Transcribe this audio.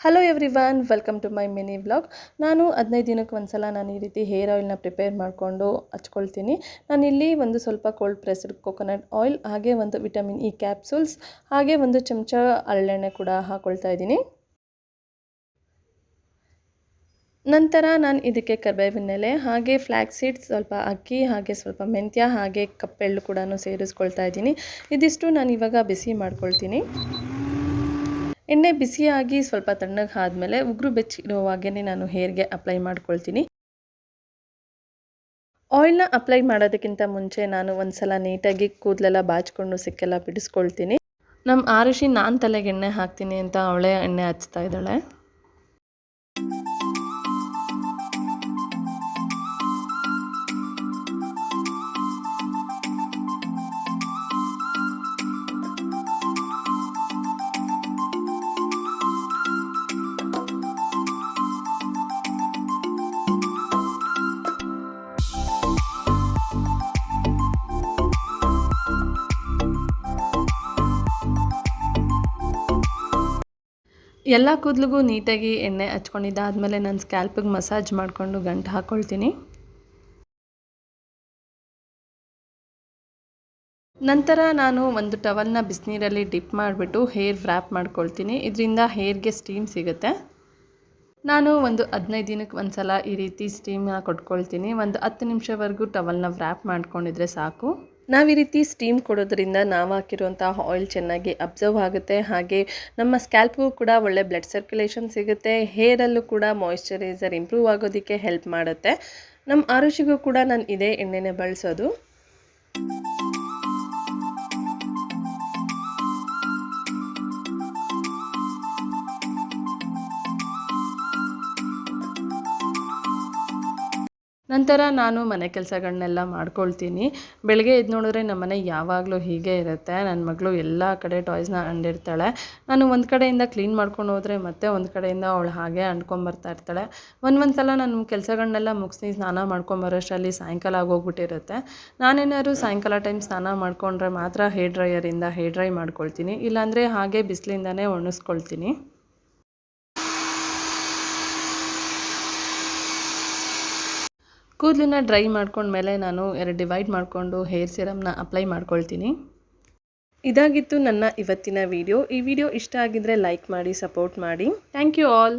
Hello everyone, welcome to my mini vlog. ನಾನು 15 ದಿನಕ್ಕೆ ಒಂದ್ಸಲ ನಾನು ಈ ರೀತಿ ಹೇರ್ ಆಯಿಲ್ನ ಪ್ರಿಪೇರ್ ಮಾಡಿಕೊಂಡು ಹಚ್ಕೊಳ್ತೀನಿ. ನಾನಿಲ್ಲಿ ಒಂದು ಸ್ವಲ್ಪ ಕೋಲ್ಡ್ ಪ್ರೆಸ್ಡ್ ಕೊಕೊನಟ್ ಆಯಿಲ್, ಹಾಗೆ ಒಂದು ವಿಟಮಿನ್ ಇ ಕ್ಯಾಪ್ಸೂಲ್ಸ್, ಹಾಗೆ ಒಂದು ಚಮಚ ಹರಳೆಣ್ಣೆ ಕೂಡ ಹಾಕ್ಕೊಳ್ತಾ ಇದ್ದೀನಿ. ನಂತರ ನಾನು ಇದಕ್ಕೆ ಕರಿಬೇವಿನ ಎಲೆ, ಹಾಗೆ ಫ್ಲ್ಯಾಕ್ಸ್ ಸೀಡ್ಸ್, ಸ್ವಲ್ಪ ಅಕ್ಕಿ, ಹಾಗೆ ಸ್ವಲ್ಪ ಮೆಂತ್ಯ, ಹಾಗೆ ಕಪ್ಪೆಳ್ಳು ಕೂಡ ಸೇರಿಸ್ಕೊಳ್ತಾ ಇದ್ದೀನಿ. ಇದಿಷ್ಟು ನಾನು ಇವಾಗ ಬಿಸಿ ಮಾಡ್ಕೊಳ್ತೀನಿ. ಎಣ್ಣೆ ಬಿಸಿಯಾಗಿ ಸ್ವಲ್ಪ ತಣ್ಣಗೆ ಆದಮೇಲೆ ಉಗುರು ಬೆಚ್ಚಗಿರುವಾಗೇ ನಾನು ಹೇರ್ಗೆ ಅಪ್ಲೈ ಮಾಡ್ಕೊಳ್ತೀನಿ. ಆಯಿಲ್ನ ಅಪ್ಲೈ ಮಾಡೋದಕ್ಕಿಂತ ಮುಂಚೆ ನಾನು ಒಂದ್ಸಲ ನೀಟಾಗಿ ಕೂದಲೆಲ್ಲ ಬಾಚಿಕೊಂಡು ಸಿಕ್ಕೆಲ್ಲ ಬಿಡಿಸ್ಕೊಳ್ತೀನಿ. ನಮ್ಮ ಆರುಷಿ ನಾನು ತಲೆಗೆ ಎಣ್ಣೆ ಹಾಕ್ತೀನಿ ಅಂತ ಅವಳೇ ಎಣ್ಣೆ ಹಚ್ತಾ ಇದ್ದಾಳೆ. ಎಲ್ಲ ಕೂದಲಿಗೂ ನೀಟಾಗಿ ಎಣ್ಣೆ ಹಚ್ಕೊಂಡಿದ್ದಾದಮೇಲೆ ನಾನು ಸ್ಕ್ಯಾಲ್ಪಿಗೆ ಮಸಾಜ್ ಮಾಡಿಕೊಂಡು ಗಂಟು ಹಾಕ್ಕೊಳ್ತೀನಿ. ನಂತರ ನಾನು ಒಂದು ಟವಲ್ನ ಬಿಸಿನೀರಲ್ಲಿ ಡಿಪ್ ಮಾಡಿಬಿಟ್ಟು ಹೇರ್ ವ್ರ್ಯಾಪ್ ಮಾಡ್ಕೊಳ್ತೀನಿ. ಇದರಿಂದ ಹೇರ್ಗೆ ಸ್ಟೀಮ್ ಸಿಗುತ್ತೆ. ನಾನು ಒಂದು 15 ದಿನಕ್ಕೆ ಒಂದ್ಸಲ ಈ ರೀತಿ ಸ್ಟೀಮ್ನ ಕೊಟ್ಕೊಳ್ತೀನಿ. ಒಂದು 10 ನಿಮಿಷವರೆಗೂ ಟವಲ್ನ ವ್ರ್ಯಾಪ್ ಮಾಡ್ಕೊಂಡಿದ್ರೆ ಸಾಕು. ನಾವು ಈ ರೀತಿ ಸ್ಟೀಮ್ ಕೊಡೋದ್ರಿಂದ ನಾವು ಹಾಕಿರುವಂಥ ಆಯಿಲ್ ಚೆನ್ನಾಗಿ ಅಬ್ಸರ್ವ್ ಆಗುತ್ತೆ, ಹಾಗೆ ನಮ್ಮ ಸ್ಕ್ಯಾಲ್ಪ್ಗೂ ಕೂಡ ಒಳ್ಳೆ ಬ್ಲಡ್ ಸರ್ಕ್ಯುಲೇಷನ್ ಸಿಗುತ್ತೆ. ಹೇರಲ್ಲೂ ಕೂಡ ಮಾಯಿಶ್ಚರೈಸರ್ ಇಂಪ್ರೂವ್ ಆಗೋದಕ್ಕೆ ಹೆಲ್ಪ್ ಮಾಡುತ್ತೆ. ನಮ್ಮ ಆರುಷಿಗೂ ಕೂಡ ನಾನು ಇದೇ ಎಣ್ಣೆನೇ ಬಳಸೋದು. ನಂತರ ನಾನು ಮನೆ ಕೆಲಸಗಳನ್ನೆಲ್ಲ ಮಾಡ್ಕೊಳ್ತೀನಿ. ಬೆಳಗ್ಗೆ ಎದ್ದು ನೋಡಿದ್ರೆ ನಮ್ಮ ಮನೆ ಯಾವಾಗಲೂ ಹೀಗೆ ಇರುತ್ತೆ. ನನ್ನ ಮಗಳು ಎಲ್ಲ ಕಡೆ ಟಾಯ್ಸ್ನ ಅಂಡಿರ್ತಾಳೆ. ನಾನು ಒಂದು ಕಡೆಯಿಂದ ಕ್ಲೀನ್ ಮಾಡ್ಕೊಂಡು ಹೋದರೆ ಮತ್ತೆ ಒಂದು ಕಡೆಯಿಂದ ಅವಳು ಹಾಗೆ ಅಂಡ್ಕೊಂಬರ್ತಾ ಇರ್ತಾಳೆ. ಒಂದು ಸಲ ನಾನು ಕೆಲಸಗಳನ್ನೆಲ್ಲ ಮುಗಿಸಿ ಸ್ನಾನ ಮಾಡ್ಕೊಂಬರೋಷ್ಟರಲ್ಲಿ ಸಾಯಂಕಾಲ ಆಗೋಗ್ಬಿಟ್ಟಿರುತ್ತೆ. ನಾನೇನಾದ್ರು ಸಾಯಂಕಾಲ ಟೈಮ್ ಸ್ನಾನ ಮಾಡಿಕೊಂಡ್ರೆ ಮಾತ್ರ ಹೇರ್ ಡ್ರೈಯರಿಂದ ಹೇರ್ ಡ್ರೈ ಮಾಡ್ಕೊಳ್ತೀನಿ, ಇಲ್ಲಾಂದರೆ ಹಾಗೆ ಬಿಸಿಲಿಂದನೇ ಒಣಗಿಸ್ಕೊಳ್ತೀನಿ. ಕೂದಲನ್ನ ಡ್ರೈ ಮಾಡ್ಕೊಂಡ್ಮೇಲೆ ನಾನು 2 ಡಿವೈಡ್ ಮಾಡಿಕೊಂಡು ಹೇರ್ ಸಿರಮ್ನ ಅಪ್ಲೈ ಮಾಡ್ಕೊಳ್ತೀನಿ. ಇದಾಗಿತ್ತು ನನ್ನ ಇವತ್ತಿನ ವಿಡಿಯೋ. ಈ ವಿಡಿಯೋ ಇಷ್ಟ ಆಗಿದ್ದರೆ ಲೈಕ್ ಮಾಡಿ, ಸಪೋರ್ಟ್ ಮಾಡಿ. Thank you all.